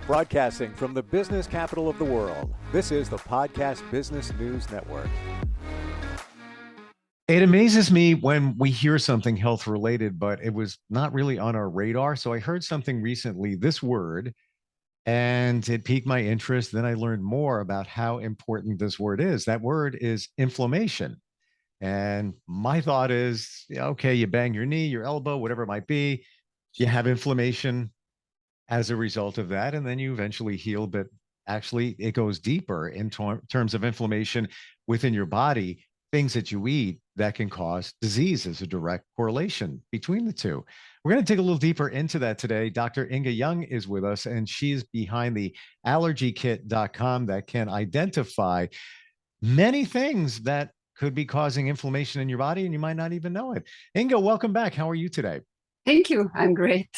Broadcasting from the business capital of the world, this is the Podcast Business News Network. It amazes me when we hear something health related, but it was not really on our radar. So I heard something recently, this word, and it piqued my interest. Then I learned more about how important this word is. That word is inflammation. And my thought is, okay, you bang your knee, your elbow, whatever it might be, you have inflammation as a result of that, and then you eventually heal. But actually, it goes deeper in terms of inflammation within your body, things that you eat that can cause disease as a direct correlation between the two. We're going to dig a little deeper into that today. Dr. Ynge is with us, and she's behind the allergykit.com that can identify many things that could be causing inflammation in your body, and you might not even know it. Ynge, welcome back. How are you today? Thank you. I'm great.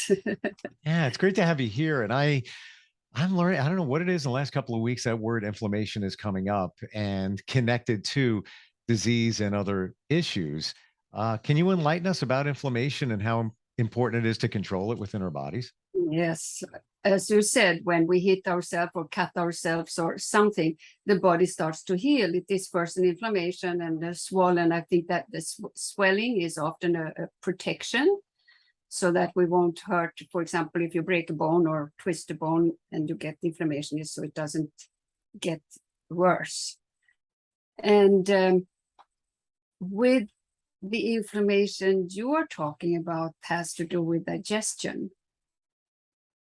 Yeah, it's great to have you here. And I'm learning, I don't know what it is in the last couple of weeks, that word inflammation is coming up and connected to disease and other issues. Can you enlighten us about inflammation and how important it is to control it within our bodies? Yes. As you said, when we hit ourselves or cut ourselves or something, the body starts to heal. It is first an inflammation and the swollen. I think that the swelling is often a protection, so that we won't hurt. For example, if you break a bone or twist a bone and you get inflammation, so it doesn't get worse. And with the inflammation you are talking about has to do with digestion.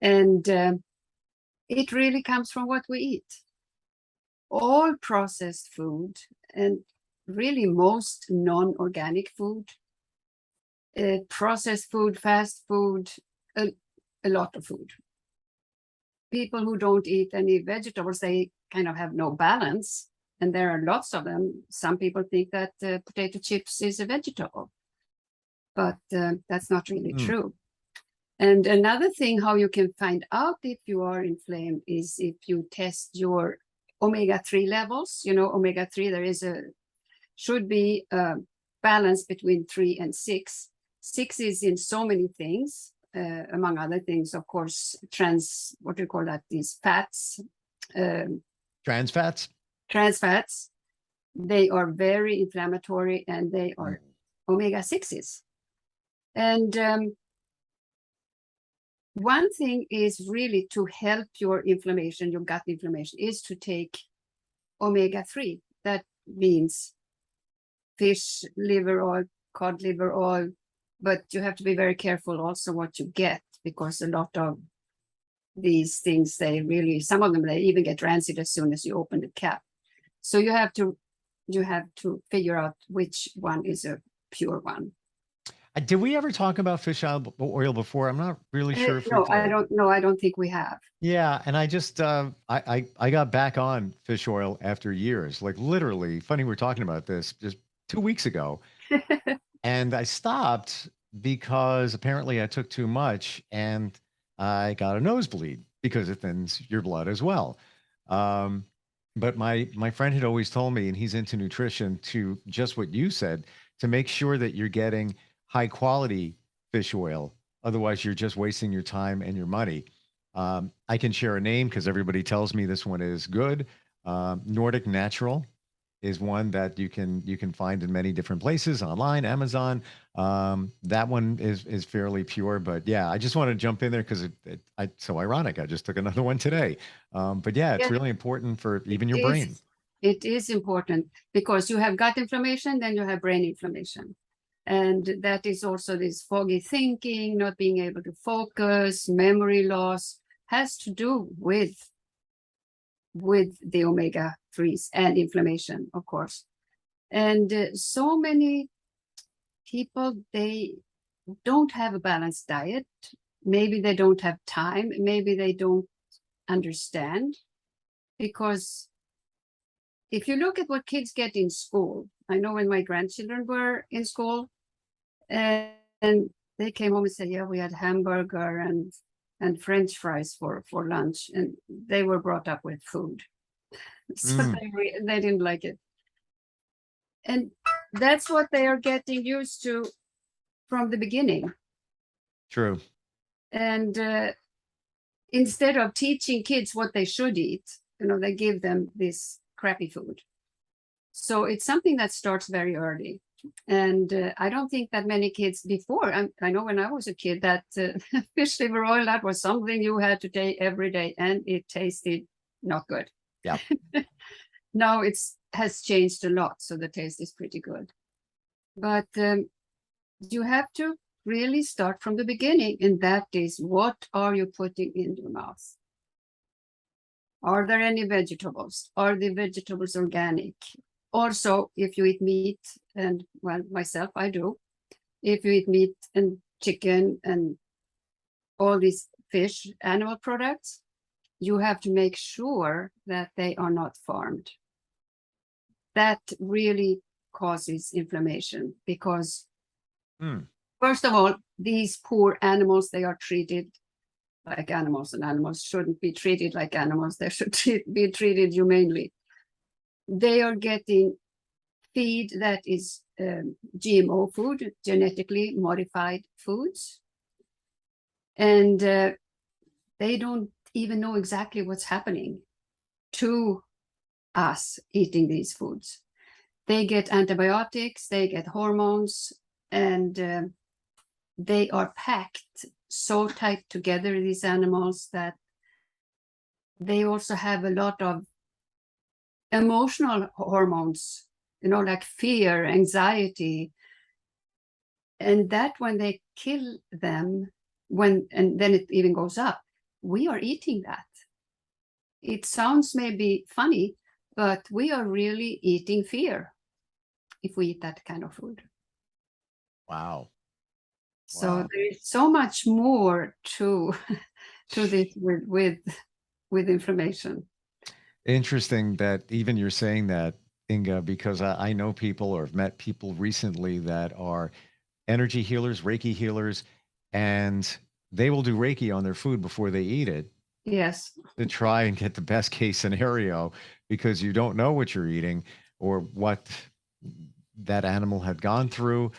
And it really comes from what we eat. All processed food and really most non-organic food, processed food, fast food, a lot of food. People who don't eat any vegetables, they kind of have no balance. And there are lots of them. Some people think that potato chips is a vegetable, but that's not really true. And another thing, how you can find out if you are inflamed is if you test your omega-3 levels. You know, omega-3, should be a balance between 3 and 6. 6 is in so many things, among other things, of course, what do you call that? These fats. Trans fats? Trans fats. They are very inflammatory and they are omega-6s. And one thing is really to help your inflammation, your gut inflammation, is to take omega-3. That means fish liver oil, cod liver oil, but you have to be very careful also what you get, because a lot of these things, some of them, they even get rancid as soon as you open the cap. So you have to figure out which one is a pure one. Did we ever talk about fish oil before? I'm not really sure if we did. I don't think we have. Yeah, and I just I got back on fish oil after years, like literally. Funny, we're talking about this just 2 weeks ago, and I stopped because apparently I took too much, and I got a nosebleed because it thins your blood as well. But my friend had always told me, and he's into nutrition, to just what you said, to make sure that you're getting high quality fish oil. Otherwise, you're just wasting your time and your money. I can share a name because everybody tells me this one is good. Nordic Natural is one that you can find in many different places, online, Amazon. That one is fairly pure. But yeah, I just want to jump in there because it's so ironic. I just took another one today. But yeah, it's really important for even your brain. It is important because you have gut inflammation, then you have brain inflammation. And that is also this foggy thinking, not being able to focus, memory loss, has to do with the omega-3s and inflammation, of course. And so many people, they don't have a balanced diet. Maybe they don't have time. Maybe they don't understand. Because if you look at what kids get in school, I know when my grandchildren were in school, and they came home and said, yeah, we had hamburger and French fries for lunch, and they were brought up with food. So they didn't like it. And that's what they are getting used to from the beginning. True. And instead of teaching kids what they should eat, they give them this crappy food. So it's something that starts very early. And I don't think that many kids before, I know when I was a kid that fish liver oil, that was something you had to take every day, and it tasted not good. Yeah. Now has changed a lot, so the taste is pretty good. But you have to really start from the beginning, and that is, what are you putting in your mouth? Are there any vegetables? Are the vegetables organic? Also, if you eat meat, and well, myself, I do. If you eat meat and chicken and all these fish, animal products, you have to make sure that they are not farmed. That really causes inflammation because, first of all, these poor animals, they are treated like animals, and animals shouldn't be treated like animals. They should be treated humanely. They are getting feed that is GMO food, genetically modified foods. And they don't even know exactly what's happening to us eating these foods. They get antibiotics, they get hormones, and they are packed so tight together, these animals, that they also have a lot of emotional hormones, like fear, anxiety. And that when they kill them, and then it even goes up, we are eating that. It sounds maybe funny, but we are really eating fear if we eat that kind of food. Wow. So Wow. there is so much more to this with inflammation. Interesting that even you're saying that, Ynge, because I know people or have met people recently that are energy healers, Reiki healers, and they will do Reiki on their food before they eat it Yes. to try and get the best case scenario, because you don't know what you're eating or what that animal had gone through,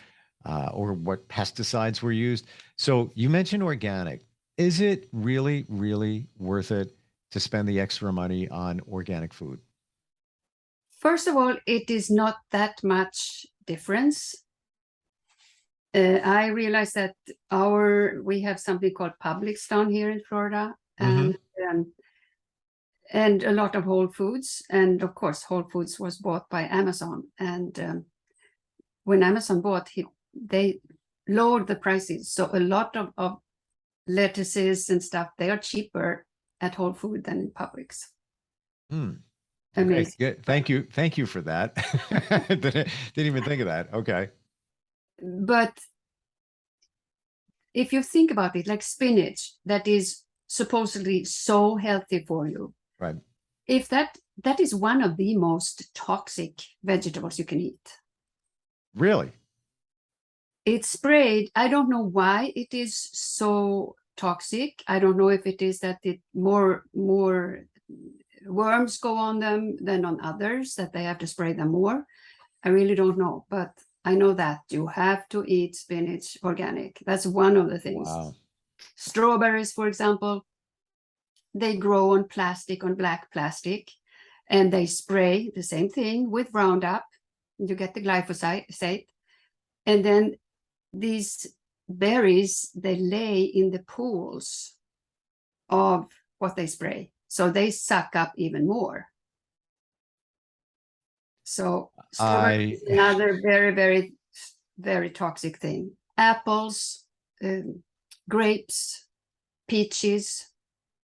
or what pesticides were used. So you mentioned organic. Is it really, really worth it to spend the extra money on organic food? First of all, it is not that much difference. I realized that we have something called Publix down here in Florida, and a lot of Whole Foods. And of course, Whole Foods was bought by Amazon. And when Amazon bought, they lowered the prices. So a lot of lettuces and stuff, they are cheaper at Whole Food than in Publix. Amazing. Okay, thank you. Thank you for that. Didn't even think of that. Okay. But if you think about it, like spinach, that is supposedly so healthy for you. Right. If that is one of the most toxic vegetables you can eat. Really? It's sprayed. I don't know why it is so toxic. I don't know if it is that more worms go on them than on others, that they have to spray them more. I really don't know, but I know that you have to eat spinach organic. That's one of the things. Wow. Strawberries, for example, they grow on plastic, on black plastic, and they spray the same thing with Roundup. You get the glyphosate, and then these berries, they lay in the pools of what they spray, so they suck up even more. So strawberry is another very, very, very toxic thing. Apples, grapes, peaches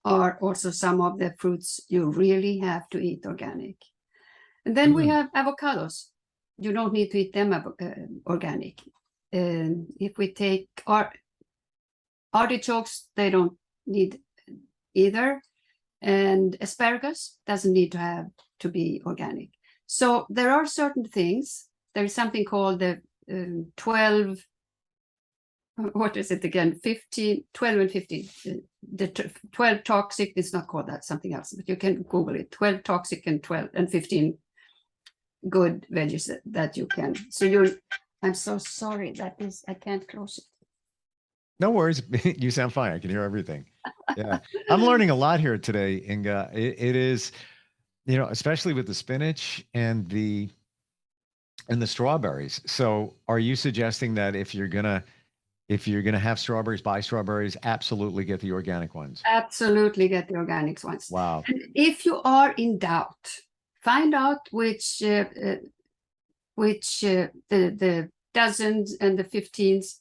are also some of the fruits you really have to eat organic. And then we have avocados. You don't need to eat them organic. If we take artichokes, they don't need either. And asparagus doesn't need to be organic. So there are certain things. There's something called the 12, what is it again? 15, 12 and 15. The 12 toxic, it's not called that, something else, but you can Google it. 12 toxic and 12 and 15 good veggies that you can. So I'm so sorry, I can't close it. No worries. You sound fine. I can hear everything. Yeah. I'm learning a lot here today, Inga. It is, especially with the spinach and the strawberries. So are you suggesting that if you're gonna have strawberries, buy strawberries, absolutely get the organic ones? Absolutely get the organics ones. Wow. And if you are in doubt, find out which the dozens and the 15s.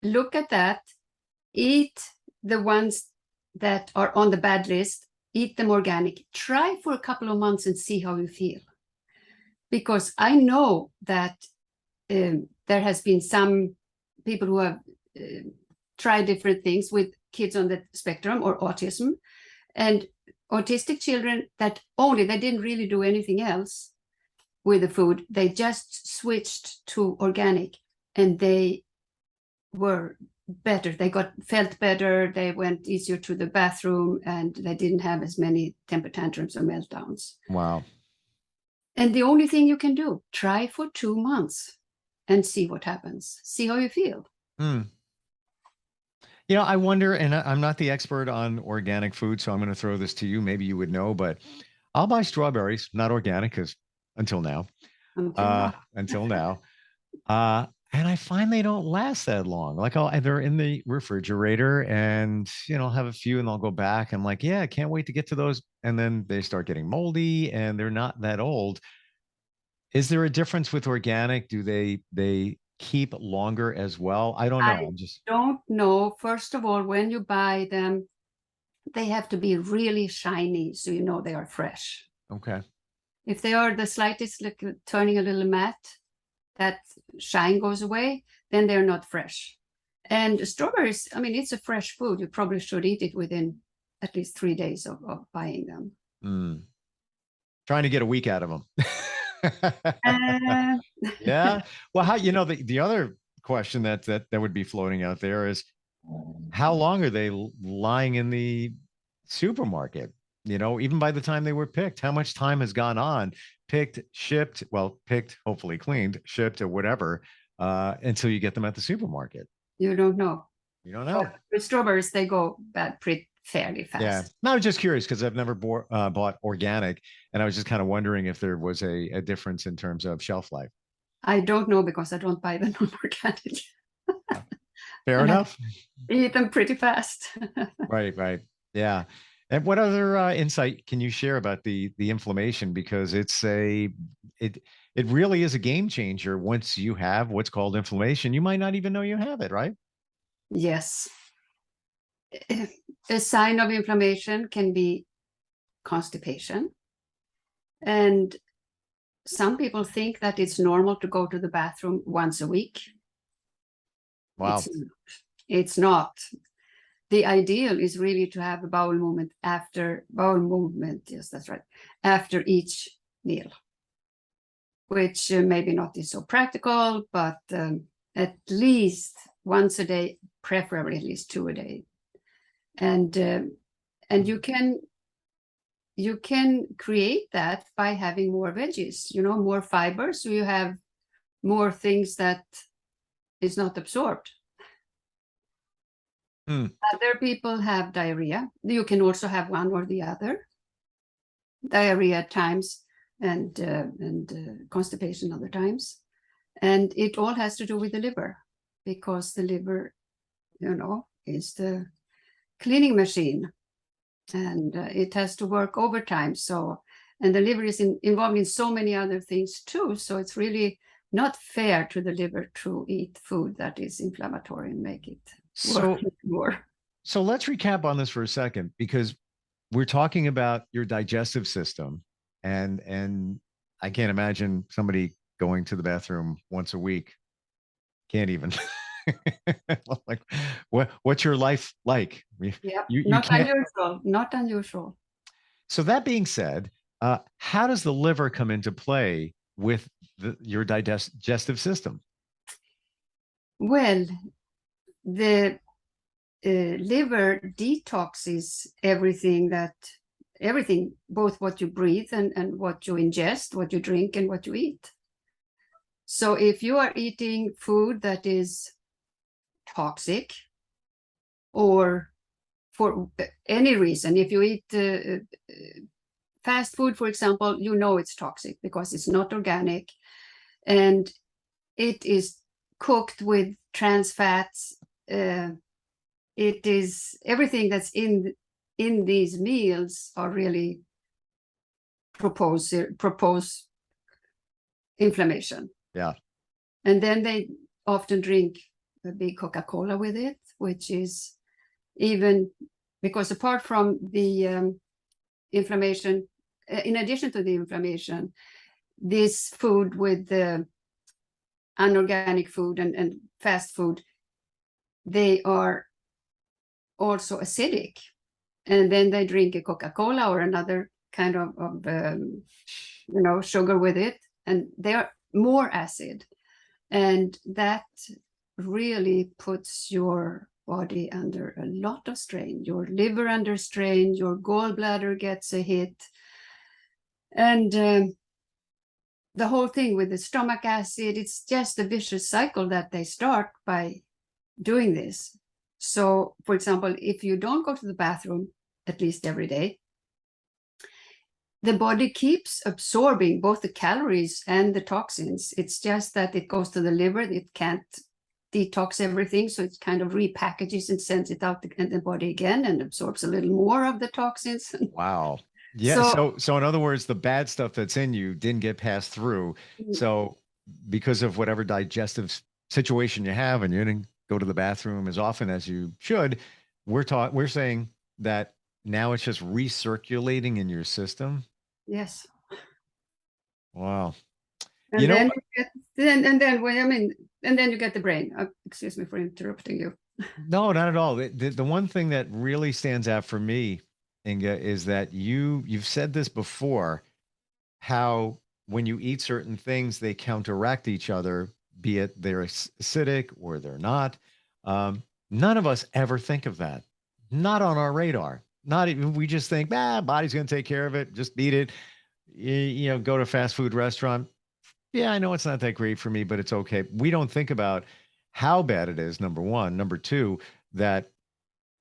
Look at that. Eat the ones that are on the bad list. Eat them organic. Try for a couple of months and see how you feel. Because I know that there has been some people who have tried different things with kids on the spectrum or autism, and autistic children that they didn't really do anything else with the food. They just switched to organic and they were better. They felt better. They went easier to the bathroom and they didn't have as many temper tantrums or meltdowns. Wow. And the only thing you can do, try for 2 months and see what happens. See how you feel. Hmm. I wonder, and I'm not the expert on organic food, so I'm going to throw this to you. Maybe you would know, but I'll buy strawberries, not organic, because until now, until now, and I find they don't last that long. Like they're in the refrigerator, and I'll have a few, and I'll go back. I'm like, yeah, I can't wait to get to those, and then they start getting moldy, and they're not that old. Is there a difference with organic? Do they keep longer as well? I don't know. Don't know. First of all, when you buy them, they have to be really shiny so you know they are fresh. Okay. If they are the slightest turning a little matte, that shine goes away, then they're not fresh. And strawberries, I mean, it's a fresh food. You probably should eat it within at least 3 days of buying them. Trying to get a week out of them. Yeah. Well, how the other question that would be floating out there is, how long are they lying in the supermarket? Even by the time they were picked, how much time has gone on? Picked, shipped, hopefully cleaned, shipped, or whatever, until you get them at the supermarket. You don't know. You don't know. With strawberries, they go bad pretty fairly fast. Yeah. No, I was just curious because I've never bought organic, and I was just kind of wondering if there was a difference in terms of shelf life. I don't know because I don't buy them non-organic. Fair enough. Eat them pretty fast. Right. Yeah. And what other insight can you share about the inflammation? Because it really is a game changer. Once you have what's called inflammation, you might not even know you have it, right? Yes. A sign of inflammation can be constipation. And some people think that it's normal to go to the bathroom once a week. Wow. It's not. The ideal is really to have a bowel movement, yes, that's right, after each meal, which maybe not is so practical, but at least once a day, preferably at least 2 a day. And you can create that by having more veggies, more fiber, so you have more things that is not absorbed. Other people have diarrhea. You can also have one or the other. Diarrhea at times and constipation other times. And it all has to do with the liver, because the liver, is the cleaning machine, and it has to work overtime. And the liver is involved in so many other things too. So it's really not fair to the liver to eat food that is inflammatory and make it work more. So let's recap on this for a second, because we're talking about your digestive system, and I can't imagine somebody going to the bathroom once a week. Can't even. Like, what's your life like? Yeah, you not can't... unusual. Not unusual. So that being said, how does the liver come into play with your digestive system? Well, the liver detoxes everything, both what you breathe and what you ingest, what you drink and what you eat. So if you are eating food that is toxic, or for any reason. If you eat fast food, for example, you know it's toxic because it's not organic and it is cooked with trans fats. It is everything that's in these meals are really propose inflammation. Yeah. And then they often drink a big Coca-Cola with it, which is even because apart from the inflammation, in addition to the inflammation, this food with the unorganic food and fast food, they are also acidic. And then they drink a Coca-Cola or another kind of sugar with it, and they are more acid. And that really puts your body under a lot of strain, your liver under strain, your gallbladder gets a hit. And the whole thing with the stomach acid, it's just a vicious cycle that they start by doing this. So, for example, if you don't go to the bathroom at least every day, the body keeps absorbing both the calories and the toxins. It's just that it goes to the liver. It can't detox everything, so it kind of repackages and sends it out in the body again and absorbs a little more of the toxins. Wow. Yeah. So in other words, the bad stuff that's in you didn't get passed through. So because of whatever digestive situation you have, and you didn't go to the bathroom as often as you should, we're saying that now it's just recirculating in your system. Yes. Wow. And then you get the brain. Excuse me for interrupting you. No, not at all. The one thing that really stands out for me, Ynge, is that you've said this before, how when you eat certain things, they counteract each other, be it they're acidic or they're not. None of us ever think of that. Not on our radar. Not even, we just think, body's going to take care of it. Just eat it. Go to a fast food restaurant. Yeah, I know it's not that great for me, but it's okay. We don't think about how bad it is, number one. Number two, that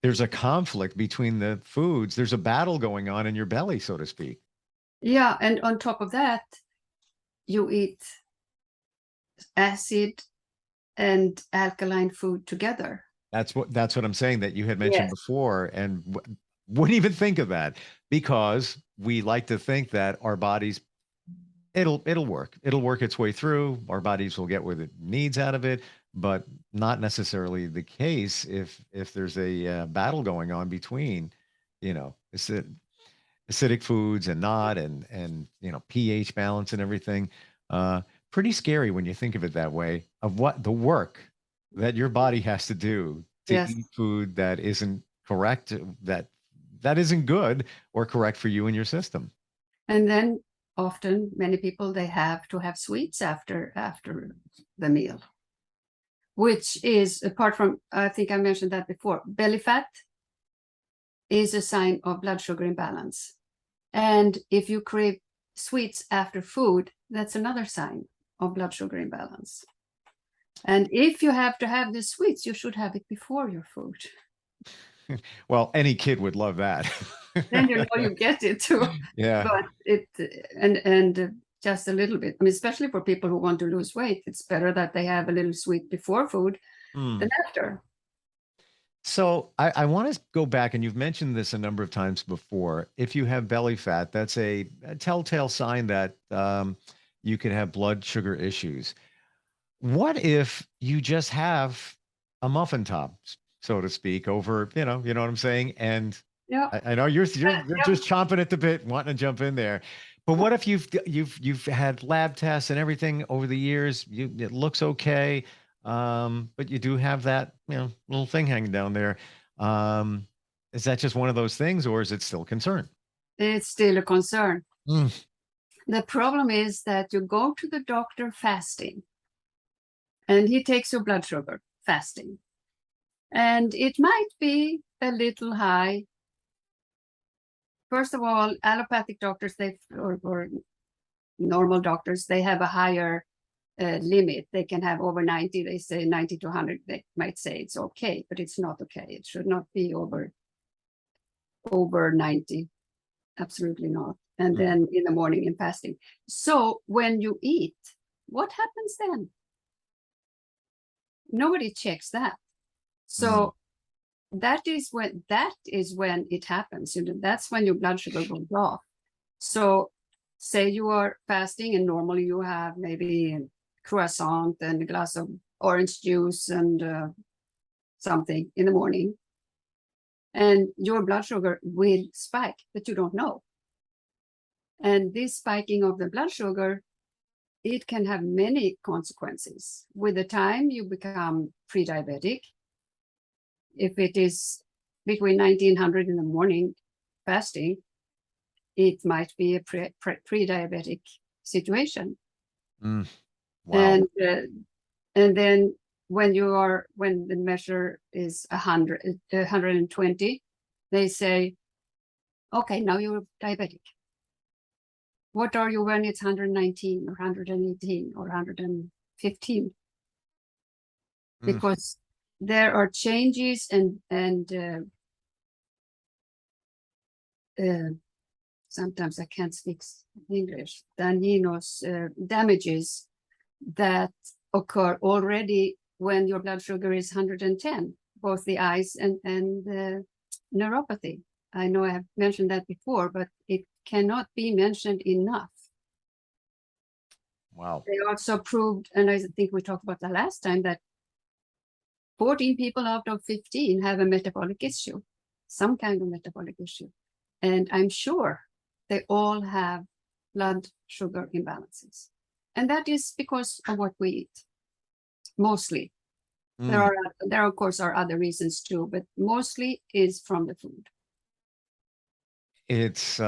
there's a conflict between the foods. There's a battle going on in your belly, so to speak. Yeah, and on top of that, you eat acid and alkaline food together. That's what I'm saying, that you had mentioned before, and wouldn't even think of that, because we like to think that our bodies, it'll work its way through. Our bodies will get what it needs out of it, but not necessarily the case if there's a battle going on between, acidic foods and not, and pH balance and everything. Pretty scary when you think of it that way, of what the work that your body has to do to eat food that isn't correct, that isn't good or correct for you and your system. And then often many people, they have to have sweets after the meal, which is, apart from, I think I mentioned that before, belly fat is a sign of blood sugar imbalance. And if you crave sweets after food, that's another sign of blood sugar imbalance. And if you have to have the sweets, you should have it before your food. Well, any kid would love that. Then you get it too. Yeah. But and just a little bit. I mean, especially for people who want to lose weight, it's better that they have a little sweet before food than after. So I want to go back, and you've mentioned this a number of times before. If you have belly fat, that's a telltale sign that you could have blood sugar issues. What if you just have a muffin top, so to speak, over, you know what I'm saying? And I know you're just chomping at the bit, wanting to jump in there. But what if you've had lab tests and everything over the years, it looks okay, but you do have that little thing hanging down there. Is that just one of those things, or is it still a concern? It's still a concern. The problem is that you go to the doctor fasting, and he takes your blood sugar fasting, and it might be a little high. First of all, allopathic doctors, or normal doctors, they have a higher limit. They can have over 90. They say 90 to 100. They might say it's okay, but it's not okay. It should not be over 90. Absolutely not. And then in the morning in fasting. So when you eat, what happens then? Nobody checks that. So that is when it happens. That's when your blood sugar goes off. So say you are fasting and normally you have maybe a croissant and a glass of orange juice and something in the morning, and your blood sugar will spike, but you don't know. And this spiking of the blood sugar, it can have many consequences. With the time you become pre-diabetic, if it is between 1900 in the morning fasting, it might be a pre-diabetic situation. Wow. And then when the measure is 120, they say, okay, now you're diabetic. What are you when it's 119 or 118 or 115? Because there are changes and sometimes I can't speak English, damages that occur already when your blood sugar is 110, both the eyes and neuropathy. I know I have mentioned that before, but it cannot be mentioned enough. Wow. They also proved, and I think we talked about that last time, that 14 people out of 15 have a metabolic issue, some kind of metabolic issue. And I'm sure they all have blood sugar imbalances. And that is because of what we eat, mostly. There of course are other reasons too, but mostly is from the food. It's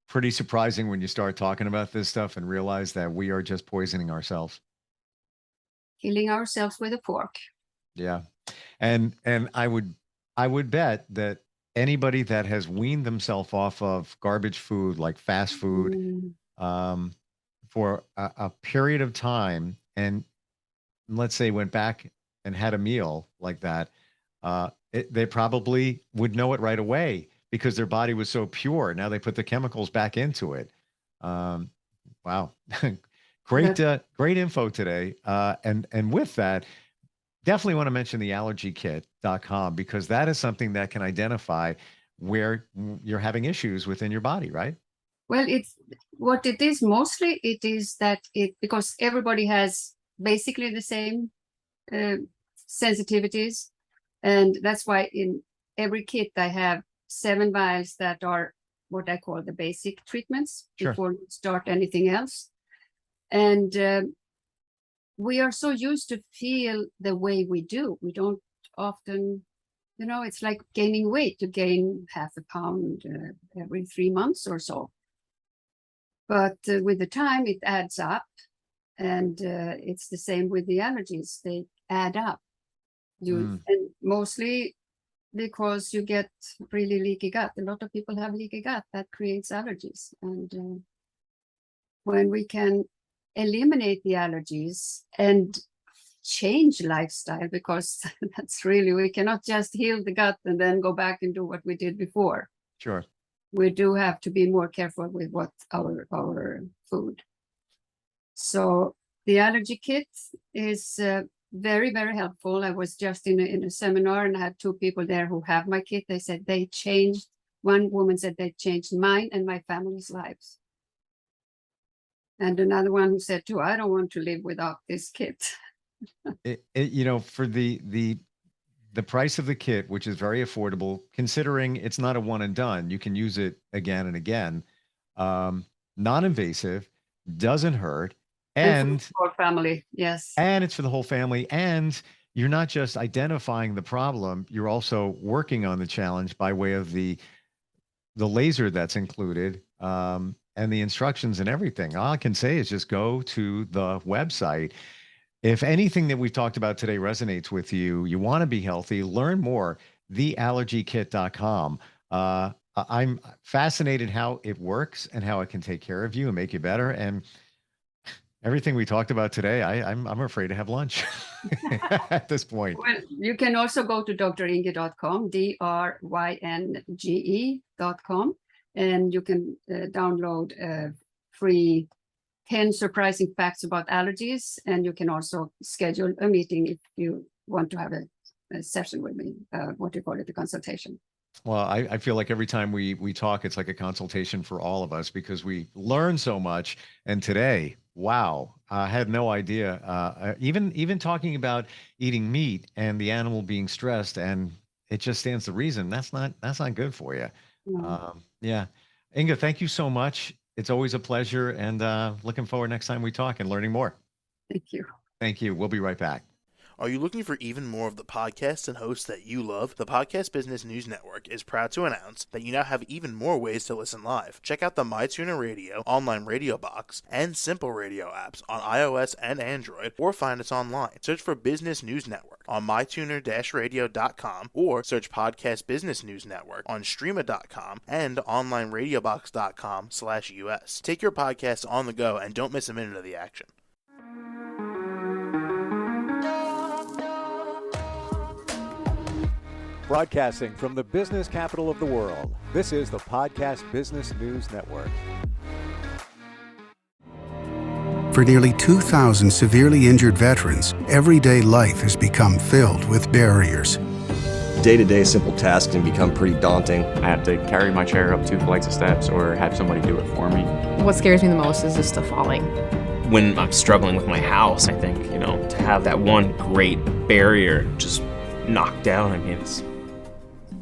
pretty surprising when you start talking about this stuff and realize that we are just poisoning ourselves. Killing ourselves with a fork. Yeah. And I would bet that anybody that has weaned themselves off of garbage food like fast food for a period of time, and let's say went back and had a meal like that, they probably would know it right away because their body was so pure. Now they put the chemicals back into it. Wow. Great info today. And with that, definitely want to mention the allergykit.com because that is something that can identify where you're having issues within your body, right? Well, it's what it is mostly. It is that because everybody has basically the same sensitivities, and that's why in every kit I have 7 vials that are what I call the basic treatments before you start anything else. And we are so used to feel the way we do. We don't often, it's like gaining weight. To gain half a pound every 3 months or so. But with the time, it adds up. And it's the same with the allergies. They add up. And mostly because you get really leaky gut. A lot of people have leaky gut that creates allergies. And when we can eliminate the allergies and change lifestyle, because that's really, we cannot just heal the gut and then go back and do what we did before. Sure. We do have to be more careful with what our food. So the allergy kit is very, very helpful. I was just in a seminar and I had 2 people there who have my kit. They said one woman said they changed mine and my family's lives. And another one who said too, I don't want to live without this kit. For the price of the kit, which is very affordable, considering it's not a one and done, you can use it again and again. Non-invasive, doesn't hurt, and for the whole family, yes. And it's for the whole family. And you're not just identifying the problem, you're also working on the challenge by way of the laser that's included, and the instructions and everything. All I can say is just go to the website. If anything that we've talked about today resonates with you, you want to be healthy, learn more, theallergykit.com. I'm fascinated how it works and how it can take care of you and make you better. And Everything we talked about today, I'm afraid to have lunch at this point. Well, you can also go to drynge.com, drynge.com, and you can download a free 10 surprising facts about allergies. And you can also schedule a meeting if you want to have a session with me, a consultation. Well, I feel like every time we talk, it's like a consultation for all of us because we learn so much. And today, wow, I had no idea. Even talking about eating meat and the animal being stressed, and it just stands to reason that's not good for you. Yeah, Ynge, thank you so much. It's always a pleasure, and looking forward next time we talk and learning more. Thank you. Thank you. We'll be right back. Are you looking for even more of the podcasts and hosts that you love? The Podcast Business News Network is proud to announce that you now have even more ways to listen live. Check out the MyTuner Radio, online radio box, and Simple Radio apps on iOS and Android, or find us online. Search for Business News Network on mytuner-radio.com, or search Podcast Business News Network on streama.com and onlineradiobox.com/US. Take your podcast on the go and don't miss a minute of the action. Broadcasting from the business capital of the world, this is the Podcast Business News Network. For nearly 2,000 severely injured veterans, everyday life has become filled with barriers. Day-to-day simple tasks can become pretty daunting. I have to carry my chair up 2 flights of steps or have somebody do it for me. What scares me the most is just the falling. When I'm struggling with my house, I think, to have that one great barrier just knocked down,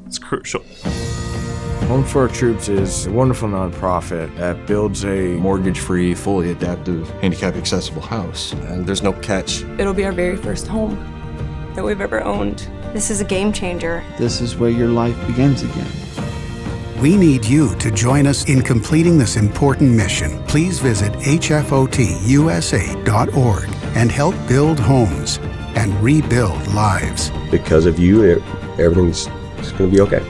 it's crucial. Home for Our Troops is a wonderful nonprofit that builds a Mortgage-free, fully adaptive, handicap-accessible house. And there's no catch. It'll be our very first home that we've ever owned. This is a game changer. This is where your life begins again. We need you to join us in completing this important mission. Please visit hfotusa.org and help build homes and rebuild lives. Because of you, everything's going to be okay.